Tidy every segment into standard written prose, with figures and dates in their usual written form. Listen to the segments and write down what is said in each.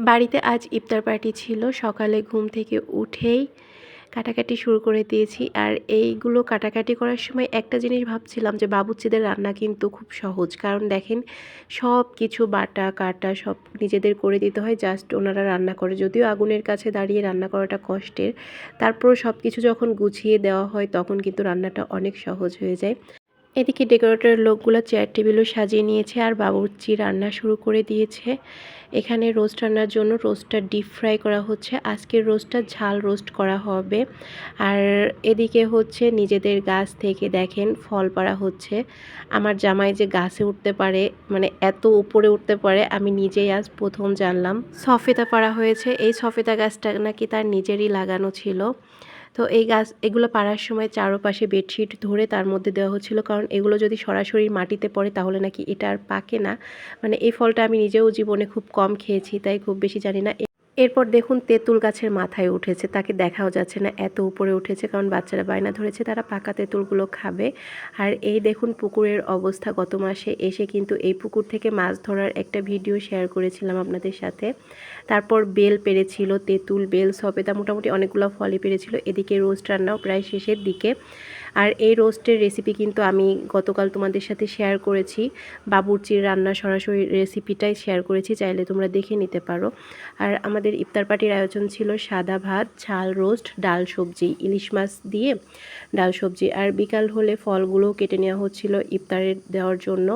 বাড়িতে আজ ইফতার পার্টি ছিল। সকালে ঘুম থেকে উঠেই কাটাকাটি শুরু করে দিয়েছি। আর এইগুলো কাটাকাটি করার সময় একটা জিনিস ভাবছিলাম যে বাবুর্চিদের রান্না কিন্তু খুব সহজ। কারণ দেখেন সব কিছু বাটা কাটা সব নিজেদের করে দিতে হয়, জাস্ট ওনারা রান্না করে। যদিও আগুনের কাছে দাঁড়িয়ে রান্না করাটা কষ্টের, তারপরও সব কিছু যখন গুছিয়ে দেওয়া হয় তখন কিন্তু রান্নাটা অনেক সহজ হয়ে যায়। এদিকে ডেকোরেটরের লোকগুলো চেয়ার টেবিলও সাজিয়ে নিয়েছে আর বাবুর্চি রান্না শুরু করে দিয়েছে। এখানে রোস্ট রান্নার জন্য রোস্টটা ডিপ ফ্রাই করা হচ্ছে। আজকের রোস্টটা ঝাল রোস্ট করা হবে। আর এদিকে হচ্ছে নিজেদের গাছ থেকে দেখেন ফল পাড়া হচ্ছে। আমার জামাই যে গাছে উঠতে পারে, মানে এত উপরে উঠতে পারে, আমি নিজেই আজ প্রথম জানলাম। সফেদা পাড়া হয়েছে। এই সফেদা গাছটা নাকি তার নিজেরই লাগানো ছিল। তো এগুলো পাড়ার সময় চারপাশে বেডশিট ধরে তার মধ্যে দেওয়া হচ্ছিল, কারণ এগুলো যদি সরাসরি মাটিতে পড়ে তাহলে নাকি এটা আর পাকে না। মানে এই ফলটা আমি নিজেও জীবনে খুব কম খেয়েছি, তাই খুব বেশি জানি না। এরপর দেখুন তেঁতুল গাছের মাথায় উঠেছে, তাকে দেখাও যাচ্ছে না, এত উপরে উঠেছে, কারণ বাচ্চারা বায়না ধরেছে তারা পাকা তেঁতুলগুলো খাবে। আর এই দেখুন পুকুরের অবস্থা। গত মাসে এসে কিন্তু এই পুকুর থেকে মাছ ধরার একটা ভিডিও শেয়ার করেছিলাম আপনাদের সাথে। তারপর বেল পেড়েছিল, তেঁতুল, বেল, সবেদা, মোটামুটি অনেকগুলো ফলই পেড়েছিল। এদিকে রোস্ট রান্নাও প্রায় শেষের দিকে। আর এই রোস্টের রেসিপি কিন্তু আমি গতকাল তোমাদের সাথে শেয়ার করেছি। বাবুর্চির রান্না সরাসরি রেসিপিটাই শেয়ার করেছি, চাইলে তোমরা দেখে নিতে পারো। আর আমাদের ইফতার পার্টির আয়োজন ছিল সাদা ভাত, ঝাল রোস্ট, ডাল সবজি, ইলিশ মাছ দিয়ে ডাল সবজি। আর বিকাল হলে ফলগুলোও কেটে নেওয়া হচ্ছিল ইফতারে দেওয়ার জন্য।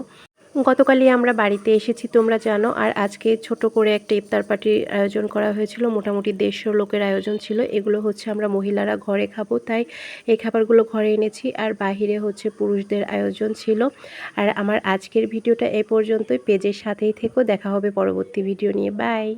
গতকালই আমরা বাড়িতে এসেছি তোমরা জানো। আর আজকে ছোট করে একটা ইফতার পার্টির আয়োজন করা হয়েছিল, মোটামুটি 150 লোকের আয়োজন ছিল। এগুলো হচ্ছে আমরা মহিলারা ঘরে খাবো, তাই এই খাবারগুলো ঘরে এনেছি। আর বাহিরে হচ্ছে পুরুষদের আয়োজন ছিল। আর আমার আজকের ভিডিওটা এই পর্যন্তই। পেজের সাথেই থেকো, দেখা হবে পরবর্তী ভিডিও নিয়ে। বাই।